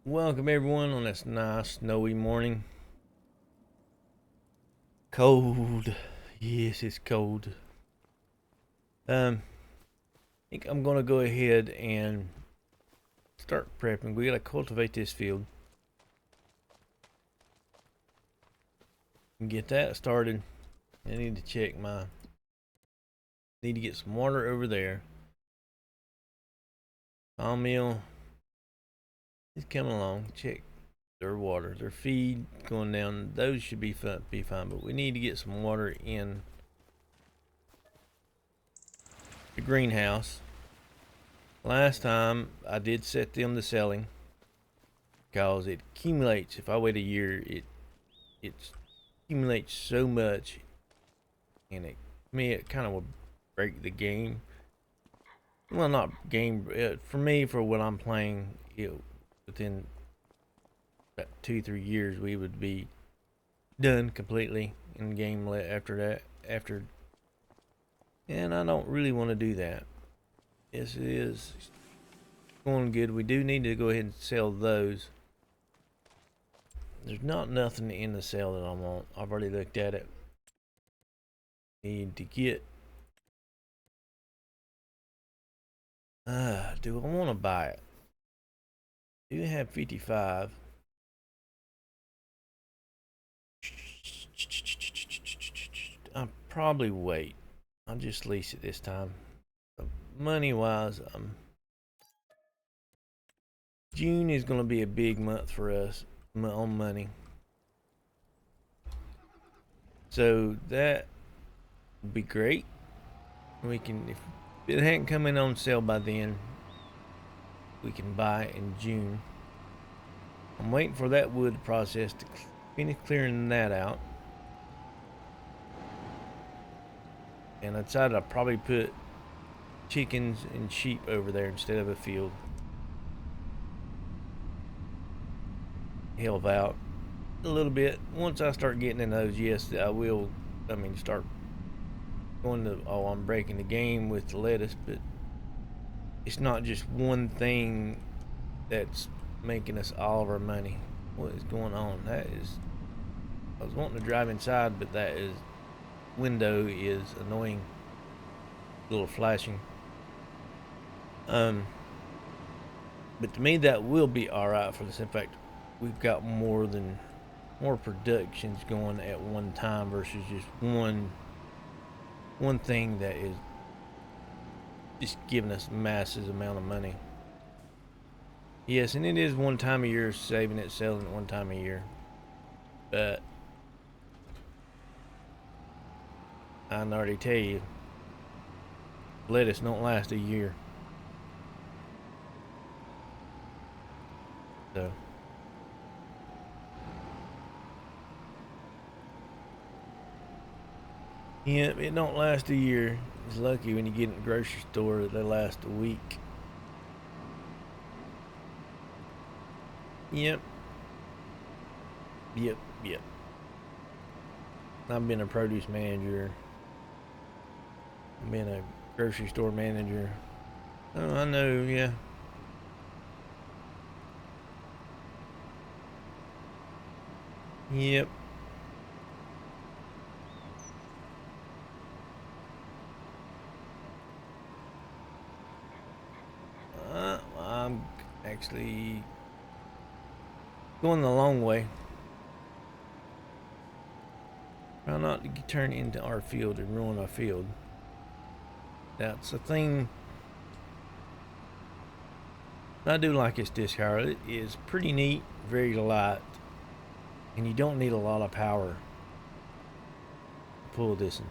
Welcome everyone on this nice snowy morning. Cold. Yes, it's cold. I think I'm gonna go ahead and start prepping. We gotta cultivate this field and get that started. I need to check my need to get some water over there. Sawmill is coming along. Check their water, their feed going down. Those should be fine, but we need to get some water in the greenhouse. Last time I did set them to selling because it accumulates. If I wait a year, it accumulates so much, and it kind of will break the game. Well, not game for me, for what I'm playing. Within about 2-3 years, we would be done completely in game after that. And I don't really want to do that. This is going good. We do need to go ahead and sell those. There's nothing in the sale that I want. I've already looked at it. Need to get. Do I want to buy it? Do have 55. I'll probably wait. I'll just lease it this time. Money wise, June is going to be a big month for us on money. So that would be great. We can, if it hadn't come in on sale by then, we can buy it in June. I'm waiting for that wood process to finish clearing that out. And I decided I'd probably put chickens and sheep over there instead of a field. Help out a little bit. Once I start getting in those, yes, I will. Start going to, oh, I'm breaking the game with the lettuce, but it's not just one thing that's making us all of our money. What is going on? I was wanting to drive inside, but that window is annoying. A little flashing. But to me, that will be alright for this. In fact, we've got more productions going at one time versus just one thing that is just giving us massive amount of money. Yes, and it is one time a year, saving it, selling it one time a year. But I can already tell you, lettuce don't last a year. So yeah, it don't last a year. It's lucky when you get in the grocery store that they last a week. Yep. I've been a produce manager. I've been a grocery store manager. Oh, I know, yeah. Yep. I'm actually going the long way. Try not to turn into our field and ruin our field. That's the thing I do like this disc harrow. It is pretty neat, very light, and you don't need a lot of power to pull this one.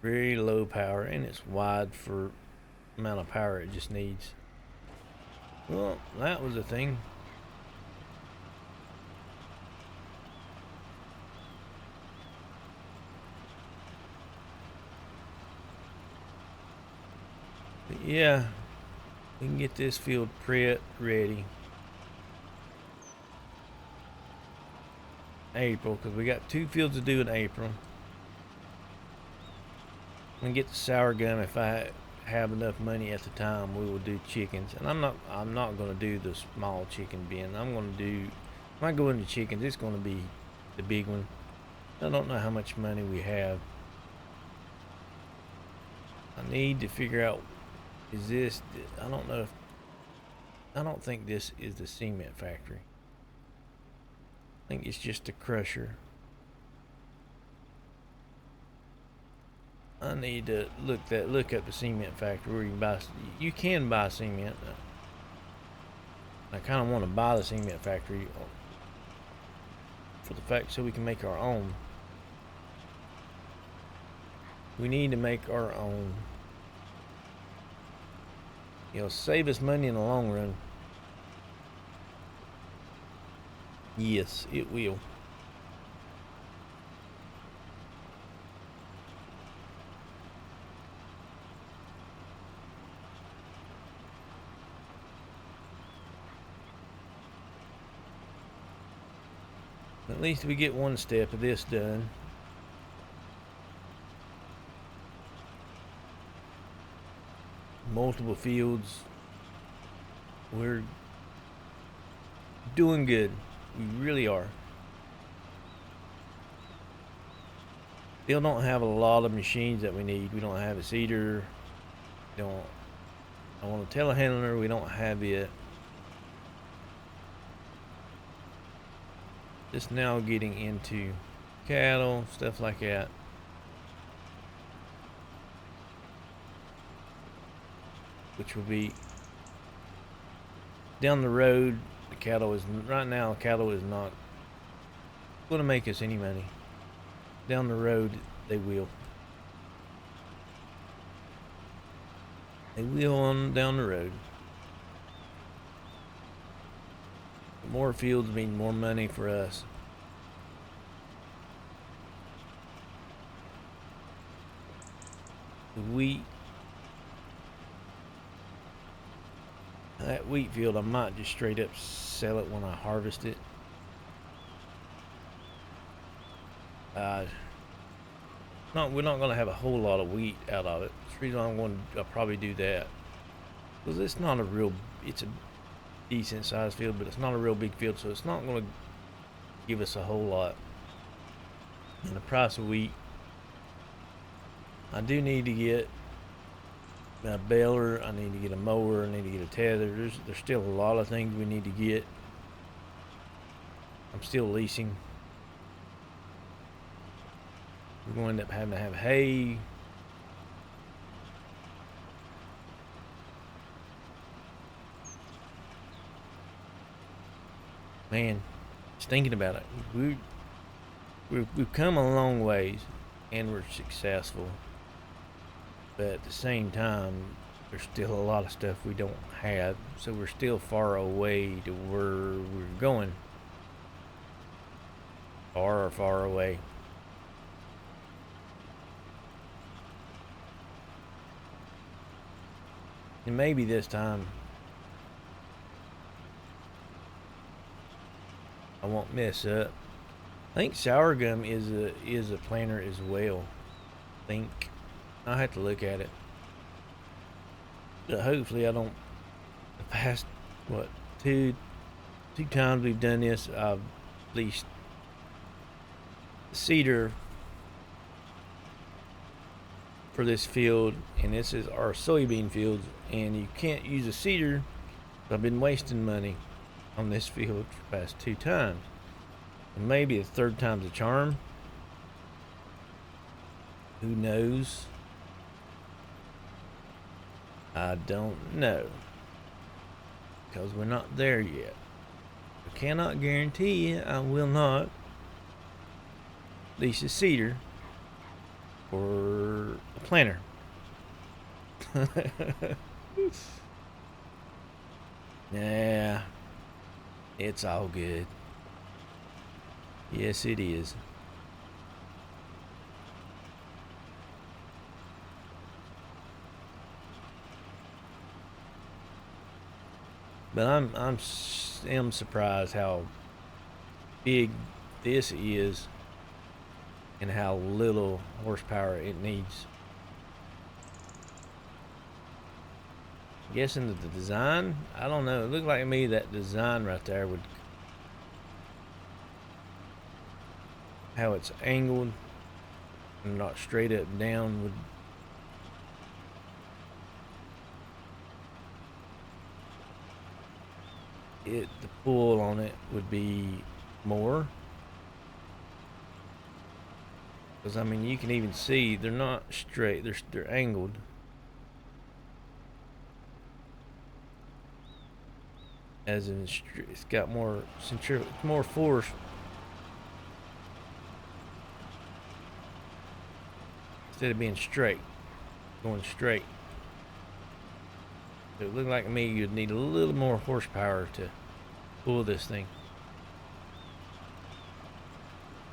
Very low power, and it's wide for the amount of power it just needs. Well, that was a thing. But yeah, we can get this field ready. April, because we got 2 fields to do in April. and get the sour gum. If I have enough money at the time, we will do chickens. And I'm not going to do the small chicken bin. I'm going to do, if I go into chickens, it's going to be the big one. I don't know how much money we have. I need to figure out, is this, I don't know if, I don't think this is the cement factory. I think it's just a crusher. I need to look up the cement factory where you can buy cement. I kind of want to buy the cement factory for the fact so we can make our own. We need to make our own. It'll save us money in the long run. Yes, it will. At least we get one step of this done. Multiple fields. We're doing good. We really are. Still don't have a lot of machines that we need. We don't have a seeder. I want a telehandler. We don't have it. Just now getting into cattle, stuff like that. Which will be down the road. The cattle is right now. Cattle is not going to make us any money. Down the road, they will. They will on down the road. More fields mean more money for us. The wheat. That wheat field, I might just straight up sell it when I harvest it. We're not going to have a whole lot of wheat out of it. That's the reason I'll probably do that. Because it's not a real, it's a decent sized field, but it's not a real big field, so it's not going to give us a whole lot. And the price of wheat, I do need to get a baler, I need to get a mower, I need to get a tether. There's still a lot of things we need to get. I'm still leasing. We're going to end up having to have hay. Man, just thinking about it, we've come a long ways, and we're successful. But at the same time, there's still a lot of stuff we don't have, so we're still far away to where we're going. Far away. And maybe this time I won't mess up. I think sour gum is a planter as well. I think I'll have to look at it. But hopefully I don't. The past two times we've done this, I've leased cedar for this field, and this is our soybean fields, and you can't use a cedar. I've been wasting money on this field for the past 2 times, and maybe a third time's a charm. Who knows? I don't know, because we're not there yet. I cannot guarantee you I will not lease a cedar or a planter. Yeah, it's all good. Yes, it is. But I'm surprised how big this is and how little horsepower it needs. Guessing that the design, I don't know. It looked like to me that design right there would, how it's angled and not straight up and down would. The pull on it would be more, because I mean you can even see they're not straight, they're angled. As in it's got more more force. Instead of being straight, going straight. So it looked like to me you'd need a little more horsepower to pull this thing.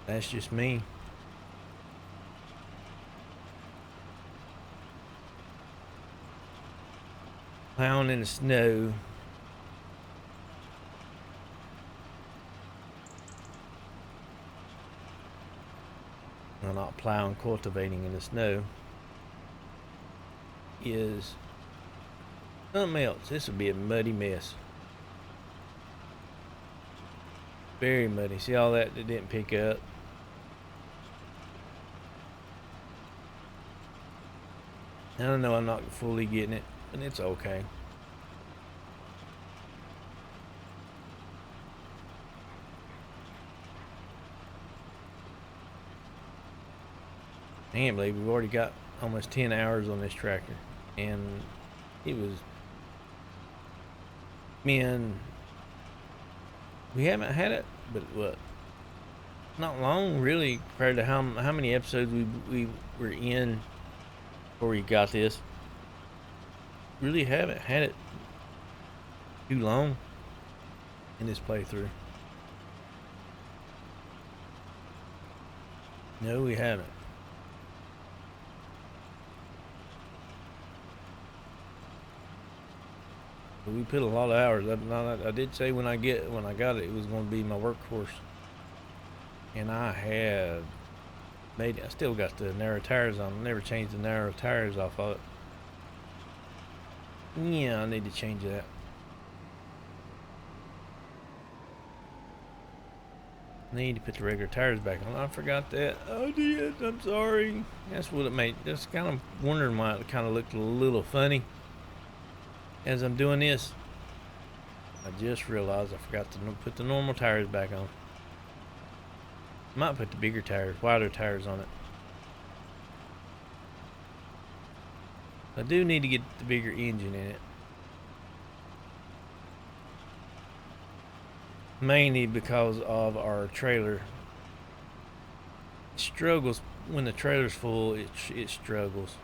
That's just me. Plowing in the snow. Well, not plowing, cultivating in the snow is something else. This would be a muddy mess. Very muddy. See all that didn't pick up? I don't know, I'm not fully getting it, but it's okay. I can't believe we've already got almost 10 hours on this tractor, and it was, man, we haven't had it, but what, not long really compared to how many episodes we were in before we got this. Really haven't had it too long in this playthrough. No, we haven't. But we put a lot of hours. I did say when I got it, it was going to be my workhorse, and I have made it. I still got the narrow tires on. I never changed the narrow tires off of it. Yeah, I need to change that. I need to put the regular tires back on. I forgot that. I did. I'm sorry. That's what it made. Just kind of wondering why it kind of looked a little funny as I'm doing this. I just realized I forgot to put the normal tires back on. Might put the bigger tires, wider tires on it. I do need to get the bigger engine in it. Mainly because of our trailer. It struggles when the trailer's full. It struggles.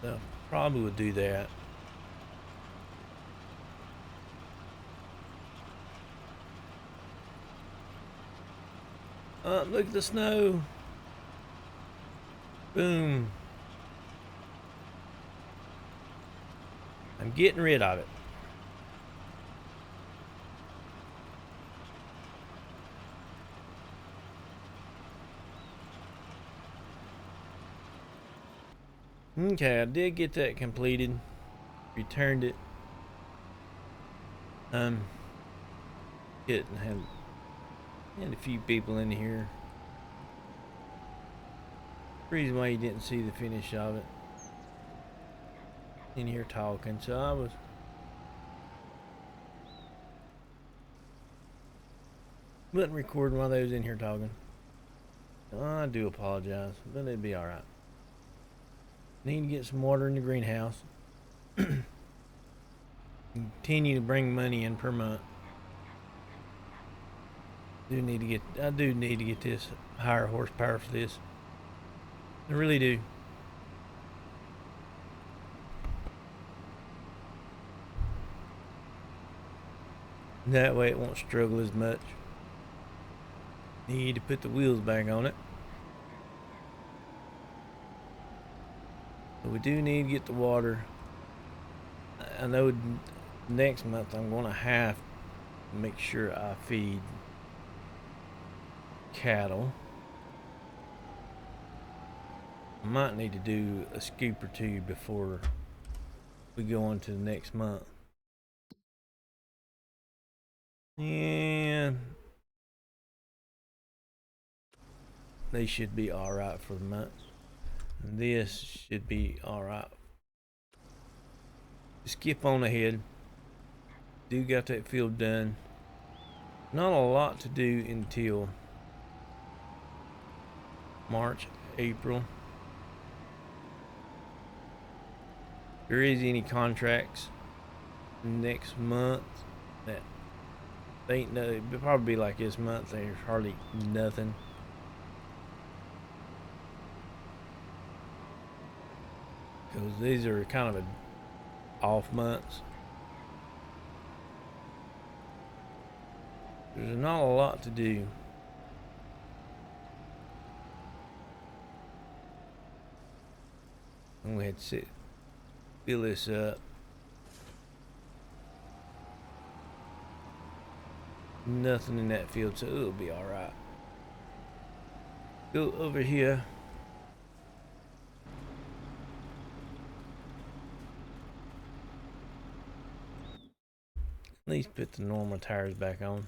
So probably would do that. Look at the snow. Boom. I'm getting rid of it. Okay, I did get that completed. Returned it. Getting had a few people in here. Reason why you didn't see the finish of it. In here talking, so I wasn't recording while they was in here talking. I do apologize, but it'd be alright. Need to get some water in the greenhouse. Continue to bring money in per month. I do need to get this higher horsepower for this. I really do. That way it won't struggle as much. Need to put the wheels back on it. But we do need to get the water. I know next month I'm going to have to make sure I feed cattle. I might need to do a scoop or two before we go on to the next month. And they should be alright for the month. And this should be alright. Skip on ahead. Do got that field done. Not a lot to do until March, April. If there is any contracts next month that ain't no, it'll probably be like this month. There's hardly nothing. Because these are kind of off months. There's not a lot to do. I'm gonna have to fill this up. Nothing in that field, so it'll be alright. Go over here. At least put the normal tires back on.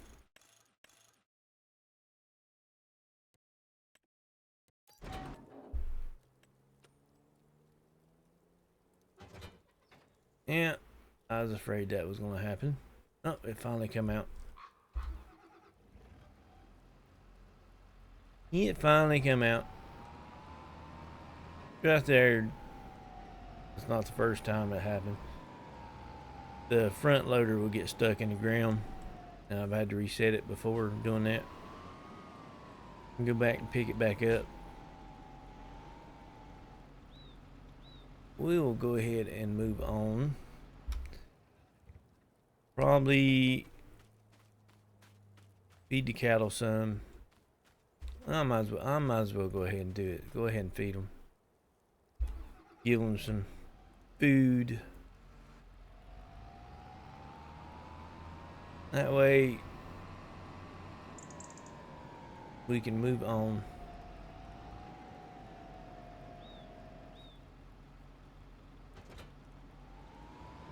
Yeah, I was afraid that was going to happen. Oh, it finally come out. It finally come out. Right there. It's not the first time it happened. The front loader will get stuck in the ground. And I've had to reset it before doing that. And go back and pick it back up. We will go ahead and move on. Probably feed the cattle some. I might as well go ahead and do it. Go ahead and feed them. Give them some food. That way we can move on.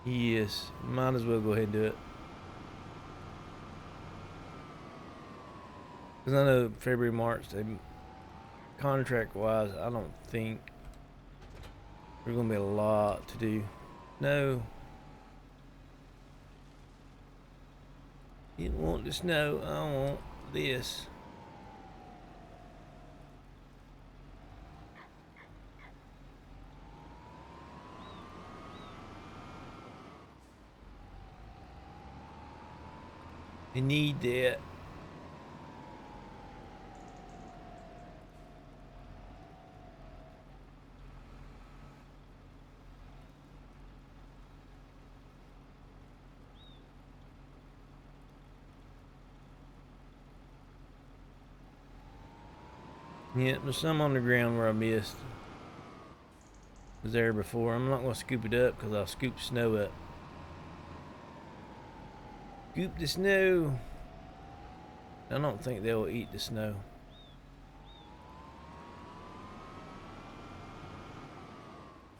Yes, might as well go ahead and do it. Because I know February, March, contract wise, I don't think there's going to be a lot to do. No. You don't want the snow, I want this. You need that. Yeah, there's some on the ground where I missed. Was there before. I'm not going to scoop it up because I'll scoop snow up. Scoop the snow. I don't think they'll eat the snow.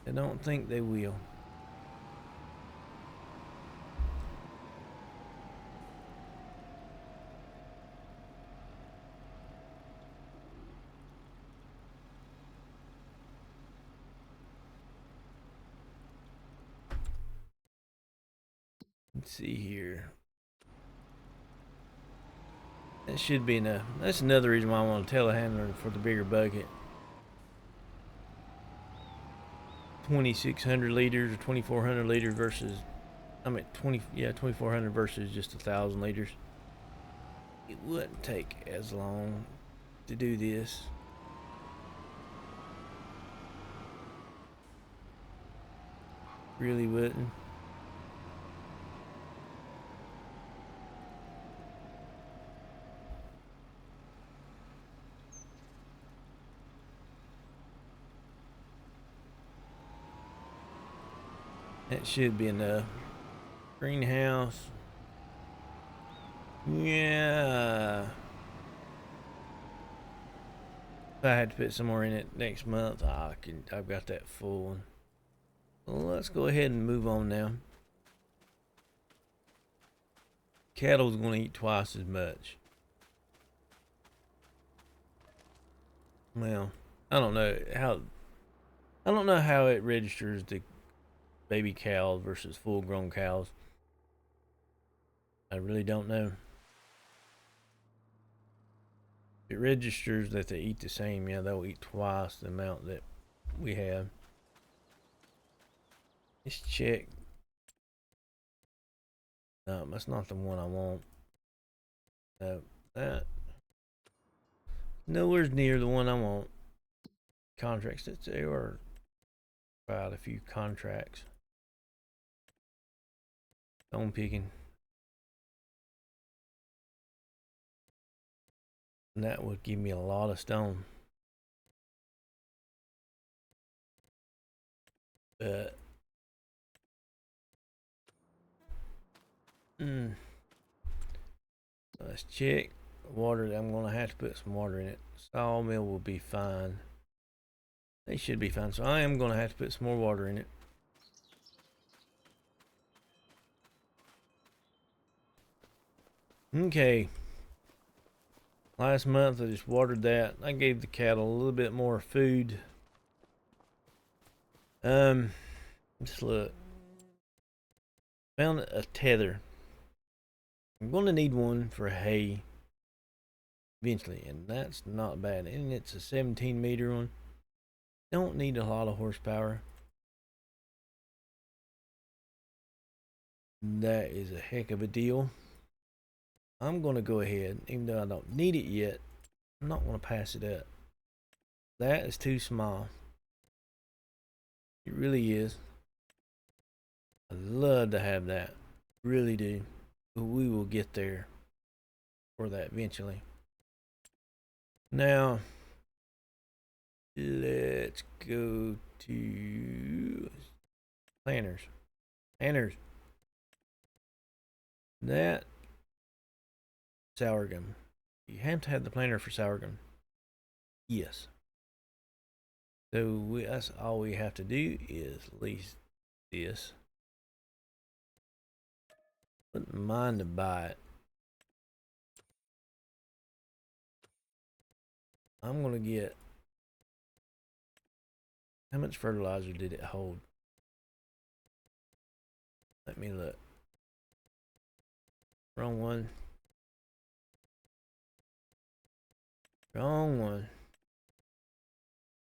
I don't think they will. Let's see here. That should be enough. That's another reason why I want a telehandler for the bigger bucket. 2,600 liters or 2,400 liters versus, I mean 2,400 versus just 1,000 liters. It wouldn't take as long to do this. Really wouldn't. That should be enough. Greenhouse. Yeah. I had to put some more in it next month, I've got that full one. Well, let's go ahead and move on now. Cattle's going to eat twice as much. Well, I don't know how it registers the baby cows versus full-grown cows. I really don't know. It registers that they eat the same. Yeah, they'll eat twice the amount that we have. Let's check. No, that's not the one I want. No, that nowhere's near the one I want. Contracts, that there are about a few contracts. Stone picking. And that would give me a lot of stone. But let's check water. I'm gonna have to put some water in it. Sawmill will be fine. They should be fine. So I am gonna have to put some more water in it. Okay. Last month I just watered that. I gave the cattle a little bit more food. Just look. Found a tether. I'm gonna need one for hay eventually, and that's not bad. And it's a 17-meter one. Don't need a lot of horsepower. That is a heck of a deal. I'm gonna go ahead, even though I don't need it yet, I'm not gonna pass it up. That is too small. It really is. I'd love to have that. Really do. But we will get there for that eventually. Now, let's go to planters. Planters. That sorghum. You have to have the planter for sorghum. Yes. So that's all we have to do is lease this. Wouldn't mind to buy it. I'm gonna get. How much fertilizer did it hold? Let me look. Wrong one. Wrong one.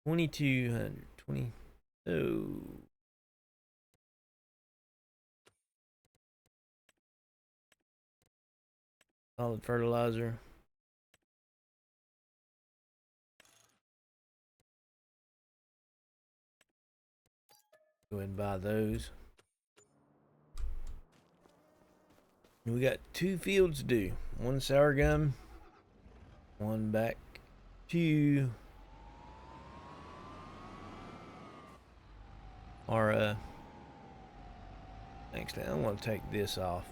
2220. Oh. Solid fertilizer. Go ahead and buy those. We got 2 fields to do. One sorghum. One back to our actually I'm gonna take this off.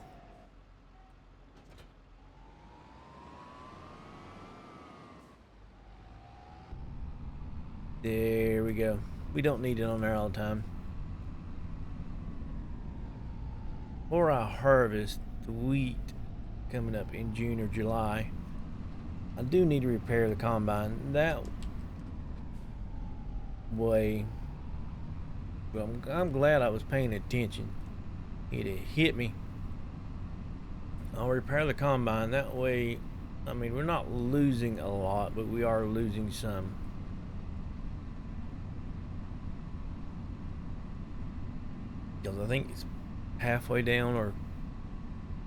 There we go. We don't need it on there all the time. Before I harvest the wheat coming up in June or July, I do need to repair the combine. That way, well, I'm glad I was paying attention. It hit me. I'll repair the combine. That way, I mean, we're not losing a lot, but we are losing some. Because I think it's halfway down, or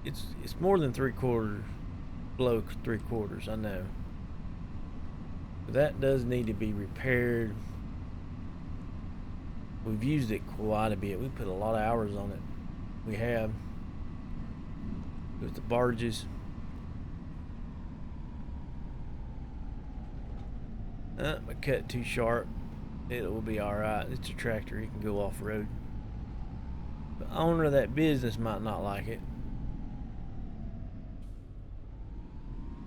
it's more than 3/4, below 3/4, I know. But that does need to be repaired. We've used it quite a bit. We put a lot of hours on it. We have. With the barges. I cut too sharp. It will be alright. It's a tractor. It can go off-road. The owner of that business might not like it.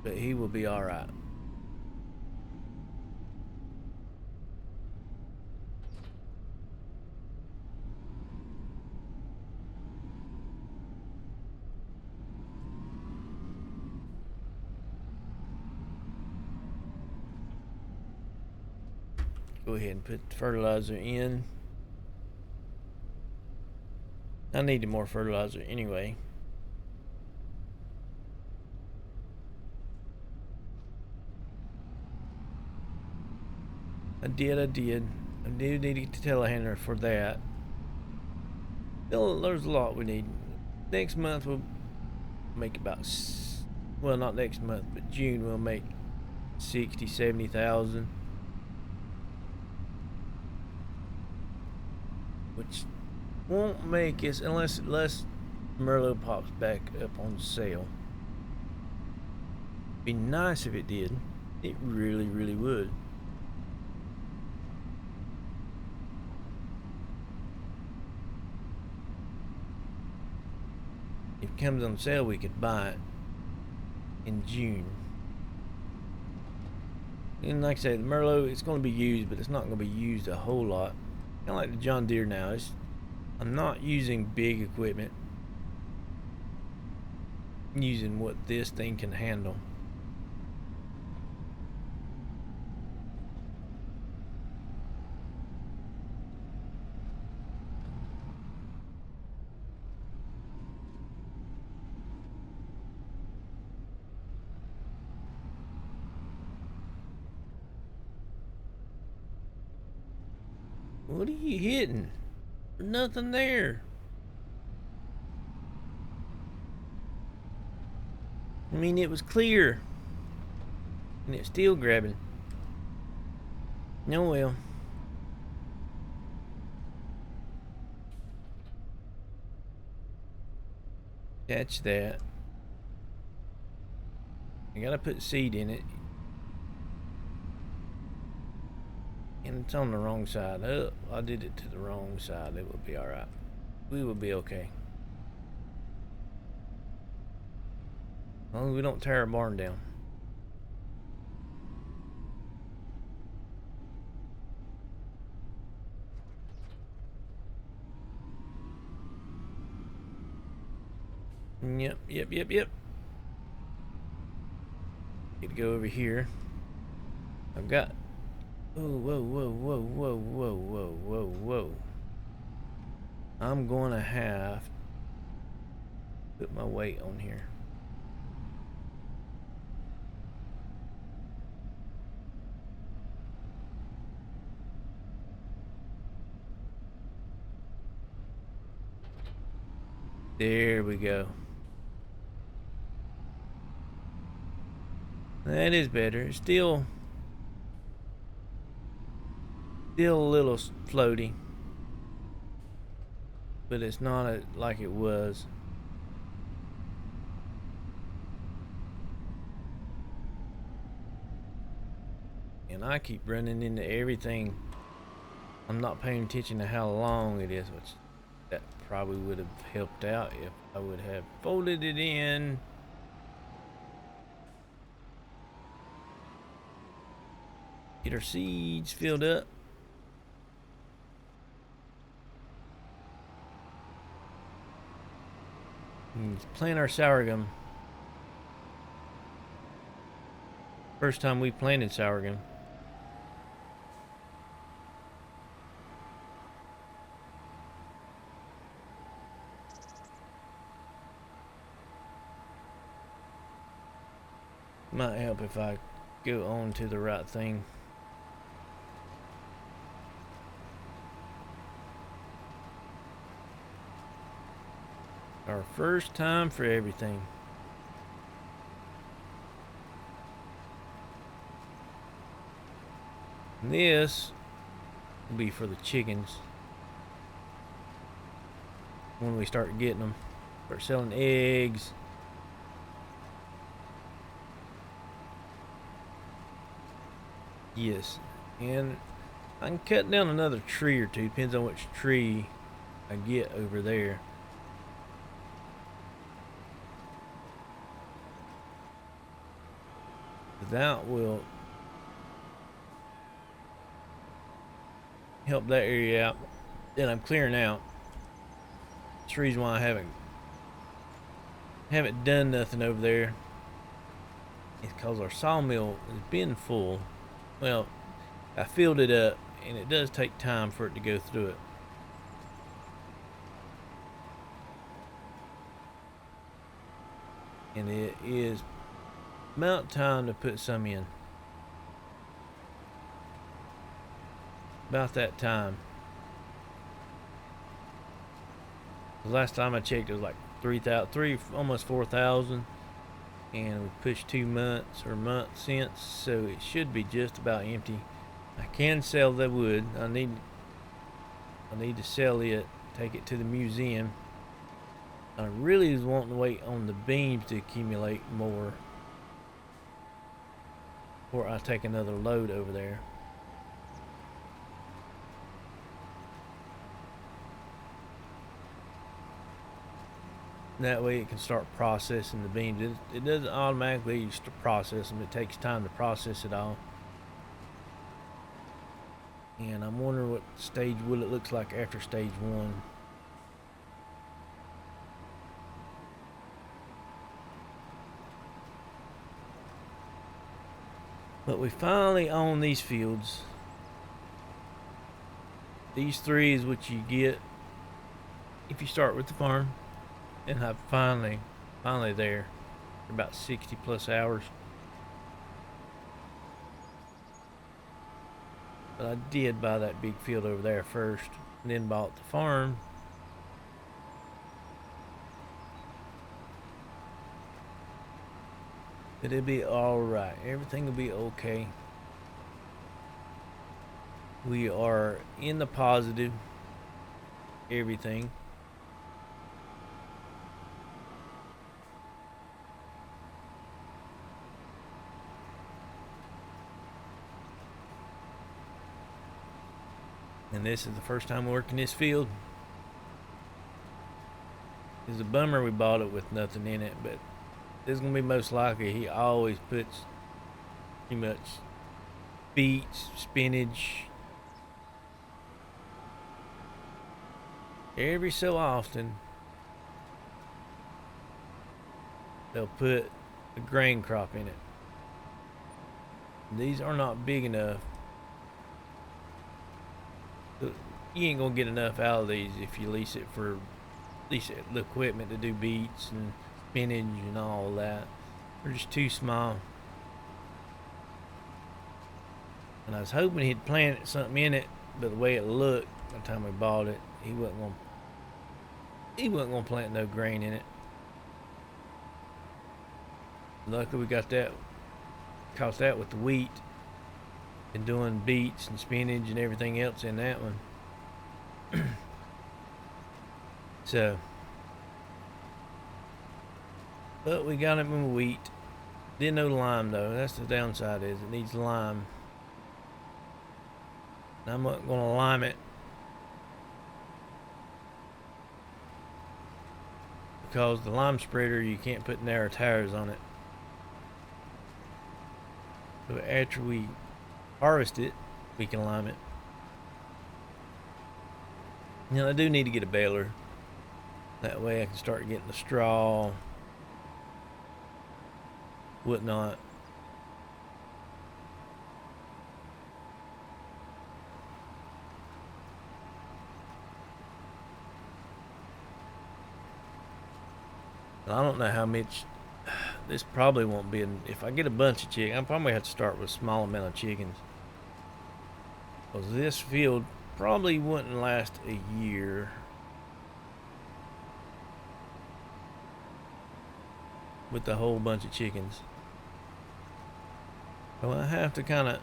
But he will be alright. go ahead and put the fertilizer in. I needed more fertilizer anyway. I did. I do need to get the telehandler for that. Still, there's a lot we need. Next month we'll make about, well, not next month, but June we'll make 60,000-70,000, which won't make us unless Merlot pops back up on sale. Be nice if it did. It really, really would. If it comes on sale, we could buy it in June. And like I said, the Merlot, it's going to be used, but it's not going to be used a whole lot. Kind of like the John Deere now. I'm not using big equipment. I'm using what this thing can handle. What are you hitting? There's nothing there. I mean, it was clear. And it's still grabbing. No, well. Catch that. I gotta put seed in it. And it's on the wrong side. Oh, I did it to the wrong side. It will be alright. We will be okay. As long as we don't tear our barn down. Yep. Need to go over here. I've got... Oh, whoa. I'm gonna have to put my weight on here. There we go. That is better. It's still a little floaty, but it's not like it was. And I keep running into everything. I'm not paying attention to how long it is, which that probably would have helped out if I would have folded it in. Get our seeds filled up. Plant our sorghum. First time we planted sorghum. Might help if I go on to the right thing. Our first time for everything. And this will be for the chickens. When we start getting them, start selling eggs. Yes, and I can cut down another tree or two. Depends on which tree I get over there. That will help that area out. Then I'm clearing out. That's the reason why I haven't done nothing over there. It's because our sawmill has been full. Well, I filled it up and it does take time for it to go through it. And it is about time to put some in. About that time. The last time I checked, it was like 3,000, almost 4,000, and we pushed 2 months or month since, so it should be just about empty. I can sell the wood. I need to sell it, take it to the museum. I really was wanting to wait on the beams to accumulate more before I take another load over there. That way it can start processing the beams. It doesn't automatically process them. It takes time to process it all. And I'm wondering what stage wood it looks like after stage 1. But we finally own these fields. These 3 is what you get if you start with the farm. And I'm finally there. For about 60 plus hours. But I did buy that big field over there first, and then bought the farm. But it'll be alright. Everything will be okay. We are in the positive. Everything. And this is the first time working this field. It's a bummer we bought it with nothing in it, but this is going to be most likely. He always puts pretty much beets, spinach. Every so often, they'll put a grain crop in it. These are not big enough. You ain't gonna get enough out of these if you lease it for the equipment to do beets and spinach and all that. They're just too small. And I was hoping he'd plant something in it, but the way it looked by the time we bought it, he wasn't gonna plant no grain in it. Luckily we got that, caught that with the wheat. Been doing beets and spinach and everything else in that one. So, but we got it in wheat. Didn't know lime though. That's the downside, is it needs lime. And I'm not gonna lime it because the lime spreader, you can't put narrow tires on it. So after we harvest it, we can lime it. Now I do need to get a baler. That way I can start getting the straw, whatnot. I don't know how much. This probably won't be. If I get a bunch of chickens, I'll probably have to start with a small amount of chickens. Because this field probably wouldn't last a year. With a whole bunch of chickens. So I have to kind of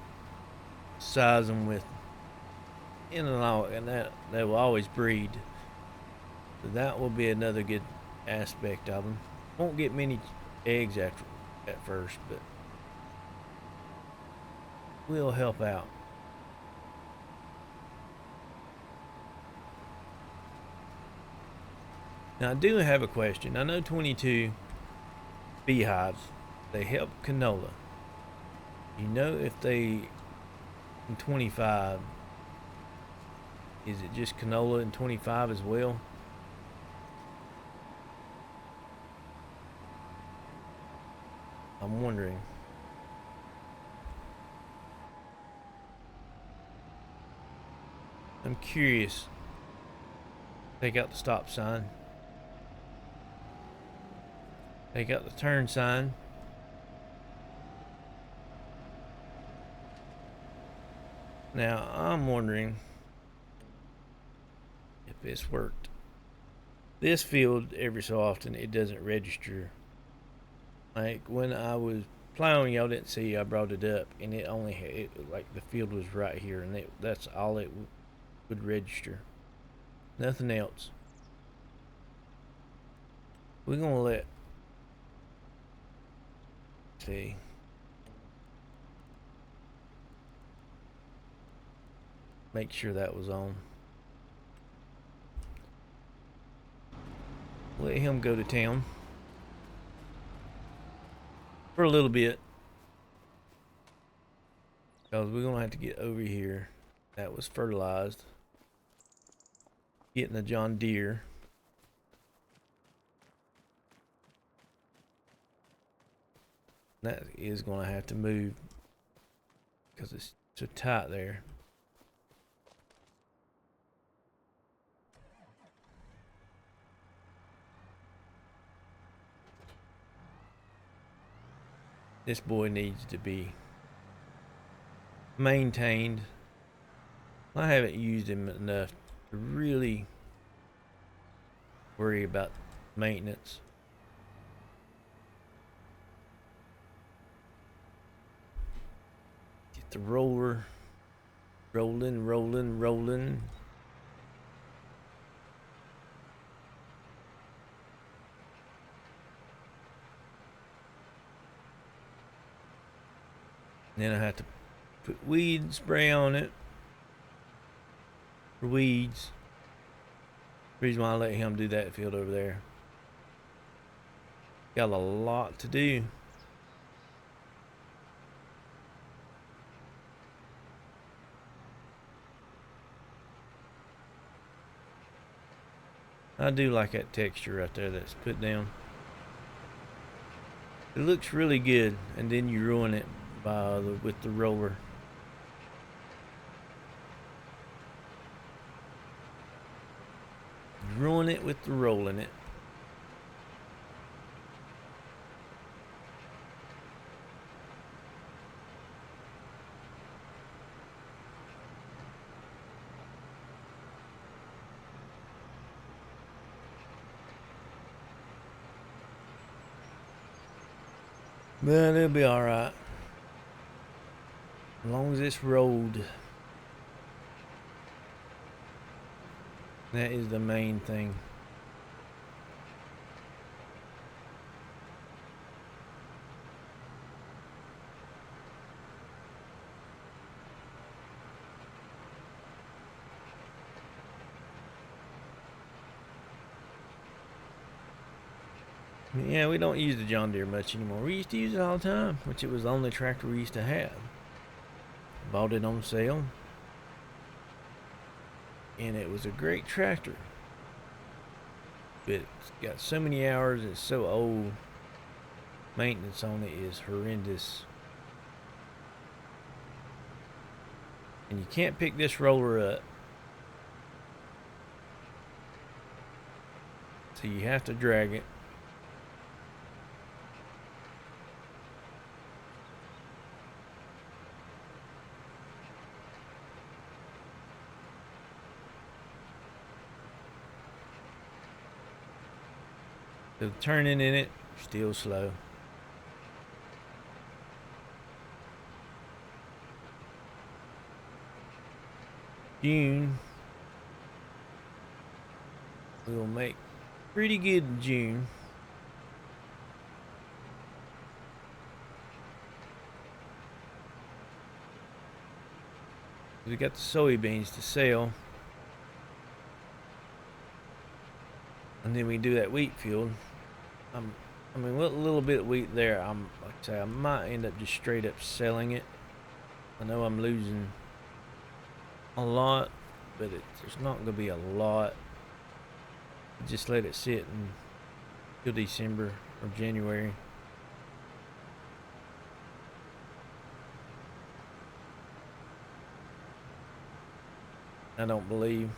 size them with in and out, and that will always breed. So that will be another good aspect of them. Won't get many eggs at first, but will help out. Now I do have a question. I know 22 beehives, they help canola. You know if they in 25, is it just canola in 25 as well? I'm wondering. I'm curious. Take out the stop sign. Take out the turn sign. Now, I'm wondering if this worked. This field, every so often, it doesn't register. Like when I was plowing, y'all didn't see, I brought it up, and it only had, like the field was right here, and that's all it would register. Nothing else. We're gonna let, see. Make sure that was on. Let him go to town for a little bit, because we're gonna have to get over here. That was fertilized. Getting the John Deere. That is gonna have to move because it's so tight there. This boy needs to be maintained. I haven't used him enough to really worry about maintenance. Get the roller rolling, rolling, rolling. Then I have to put weed spray on it for weeds. Reason why I let him do that field over there. Got a lot to do. I do like that texture right there that's put down. It looks really good, and then you ruin it with the roller. You ruin it with the rolling it. But it'll be alright. As long as it's rolled. That is the main thing. Yeah, we don't use the John Deere much anymore. We used to use it all the time, which it was the only tractor we used to have. Bought it on sale. And it was a great tractor. But it's got so many hours, it's so old. Maintenance on it is horrendous. And you can't pick this roller up. So you have to drag it. The turning in it, still slow. June, we'll make pretty good in June. We got the soybeans to sell. And then we do that wheat field. I mean, with a little bit of wheat there, like I say, I might end up just straight up selling it. I know I'm losing a lot, but it's not going to be a lot. Just let it sit until December or January. I don't believe.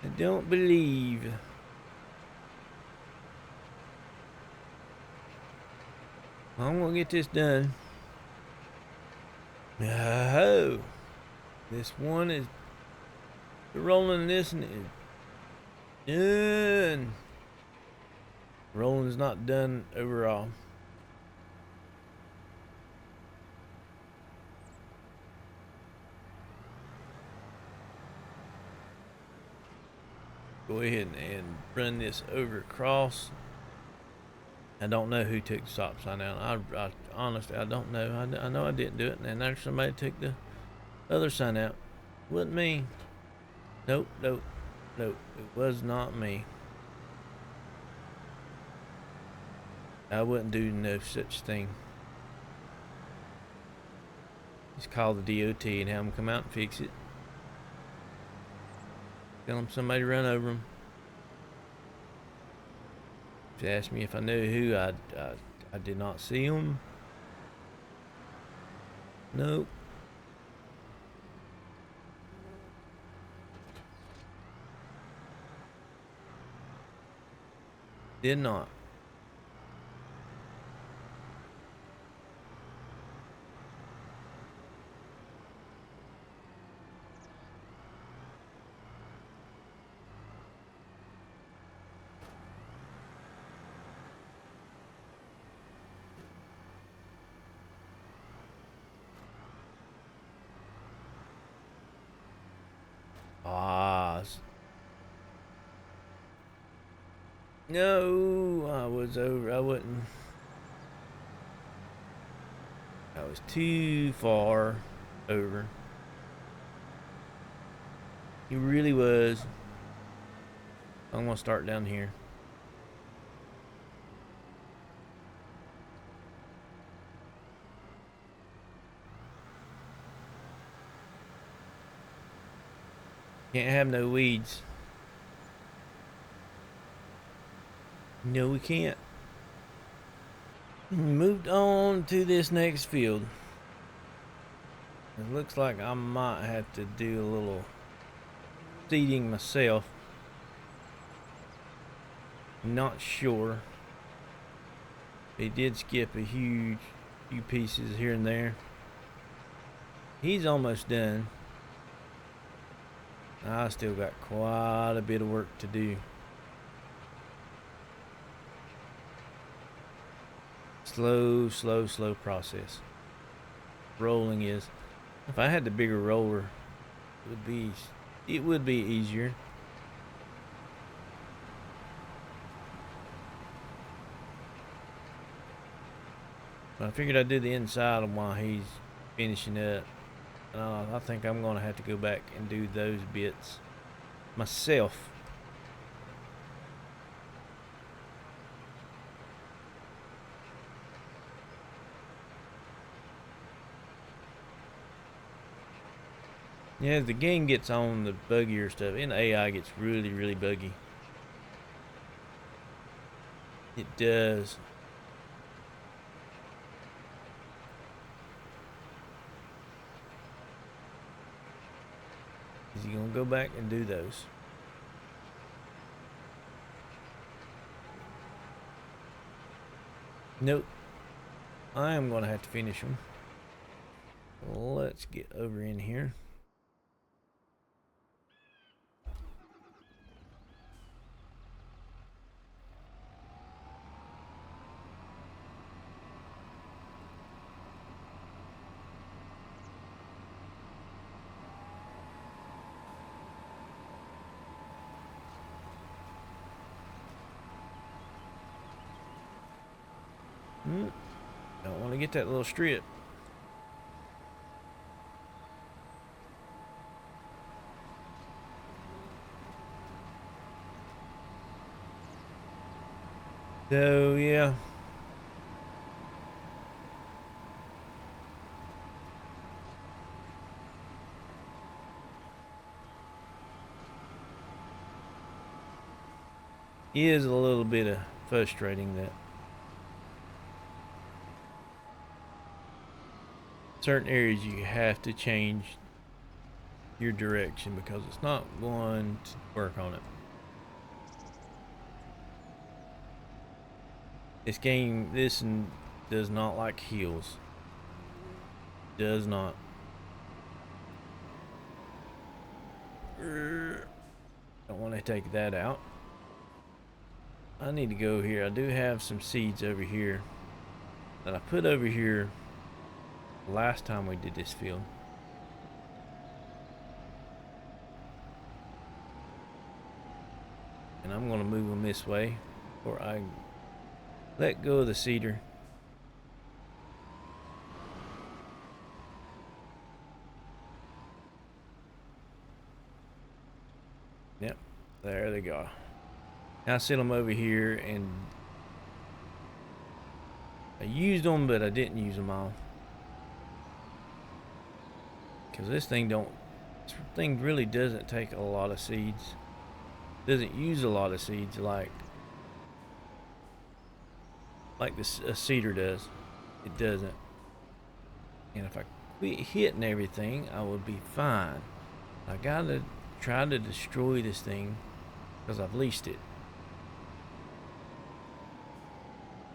I don't believe. I'm gonna get this done. Oh, this one is rolling. This and it's done. Rolling's not done overall. Go ahead and run this over across. I don't know who took the stop sign out. I honestly, I don't know. I know I didn't do it, and there's somebody took the other sign out. Wasn't me. Nope, nope, nope. It was not me. I wouldn't do no such thing. Just call the DOT and have them come out and fix it. Tell them somebody run over them. If they asked me if I knew who, I did not see them. Nope. Did not. No, I was over. I wasn't. I was too far over. He really was. I'm gonna start down here. Can't have no weeds. No, we can't. Moved on to this next field. It looks like I might have to do a little seeding myself. Not sure. He did skip a huge few pieces here and there. He's almost done. I still got quite a bit of work to do. Slow process. Rolling is. If I had the bigger roller, it would be easier. But I figured I'd do the inside while he's finishing up. I think I'm gonna have to go back and do those bits myself. Yeah, as the game gets on the buggier stuff, and AI gets really buggy. It does. Is he gonna go back and do those? Nope. I am gonna have to finish them. Let's get over in here. Don't want to get that little strip. So yeah. It is a little bit of frustrating that certain areas you have to change your direction because it's not going to work on it. This game, does not like hills. Does not. Don't want to take that out. I need to go here. I do have some seeds over here that I put over here last time we did this field. And I'm going to move them this way before I let go of the cedar. Yep, there they go. Now I set them over here, and I used them, but I didn't use them all. Because this thing really doesn't take a lot of seeds. Doesn't use a lot of seeds like a cedar does. It doesn't. And if I quit hitting everything, I would be fine. I gotta try to destroy this thing because I've leased it.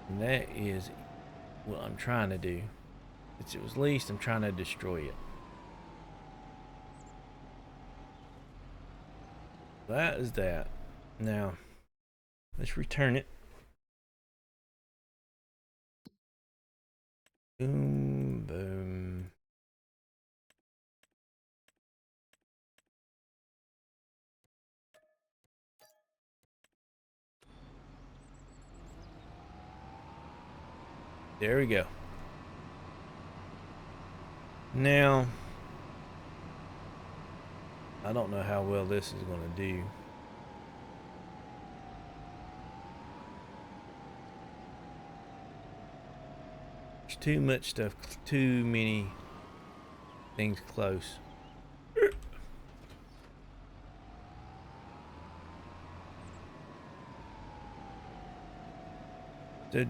And that is what I'm trying to do. Since it was leased, I'm trying to destroy it. That is that. Now, let's return it. Boom, boom. There we go. Now, I don't know how well this is going to do. There's too much stuff, too many things close. So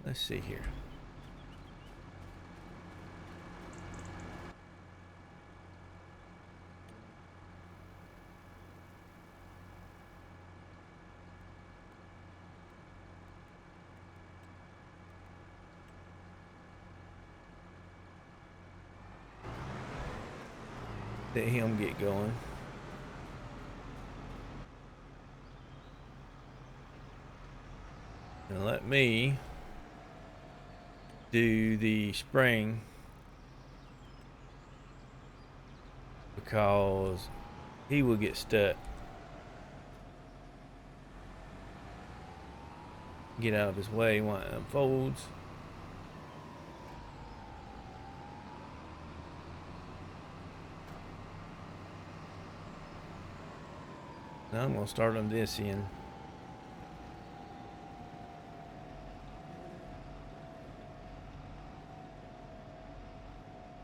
let's see here. Let him get going. And let me do the spraying because he will get stuck. Get out of his way while it unfolds. Now I'm going to start on this end.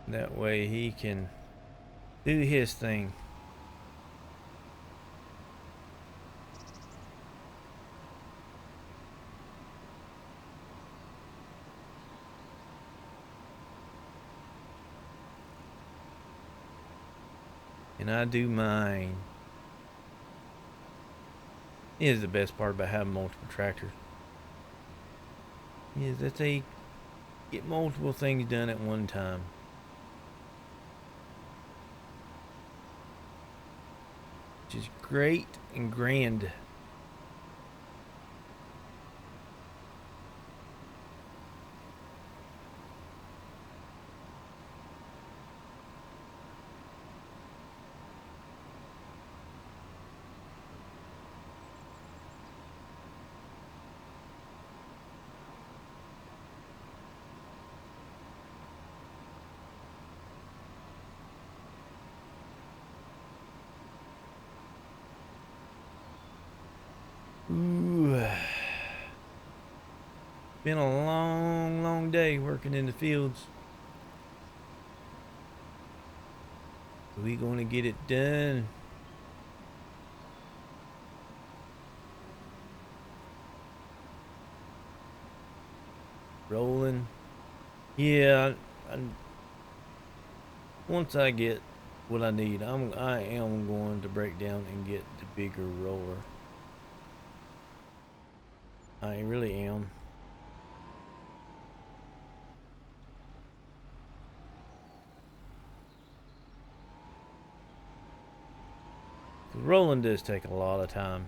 That way he can do his thing. And I do mine. Is the best part about having multiple tractors. Is that they get multiple things done at one time. Which is great and grand. Ooh. Been a long, long day working in the fields. We gonna get it done. Rolling. Yeah, once I get what I need, I am going to break down and get the bigger roller. I really am. Rolling does take a lot of time.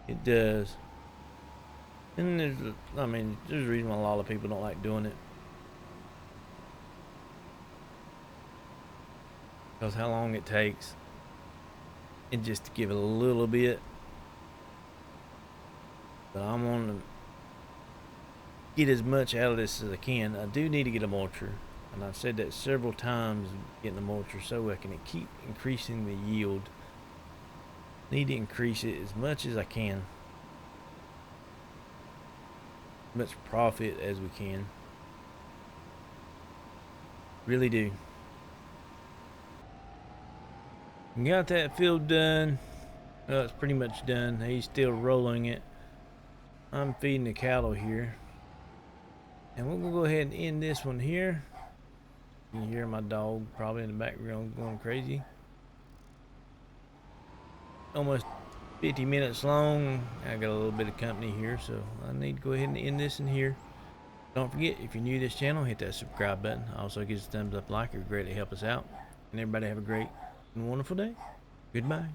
It does. And there's a reason why a lot of people don't like doing it. Because how long it takes. And just to give it a little bit. But I'm on to get as much out of this as I can. I do need to get a mulcher. And I've said that several times, getting a mulcher so I can keep increasing the yield. Need to increase it as much as I can. As much profit as we can. Really do. Got that field done. Well, it's pretty much done. He's still rolling it. I'm feeding the cattle here. And we're going to go ahead and end this one here. You can hear my dog probably in the background going crazy. Almost 50 minutes long. I got a little bit of company here, so I need to go ahead and end this in here. Don't forget, if you're new to this channel, hit that subscribe button. Also, give us a thumbs up, like. It would greatly help us out. And everybody have a great and wonderful day. Goodbye.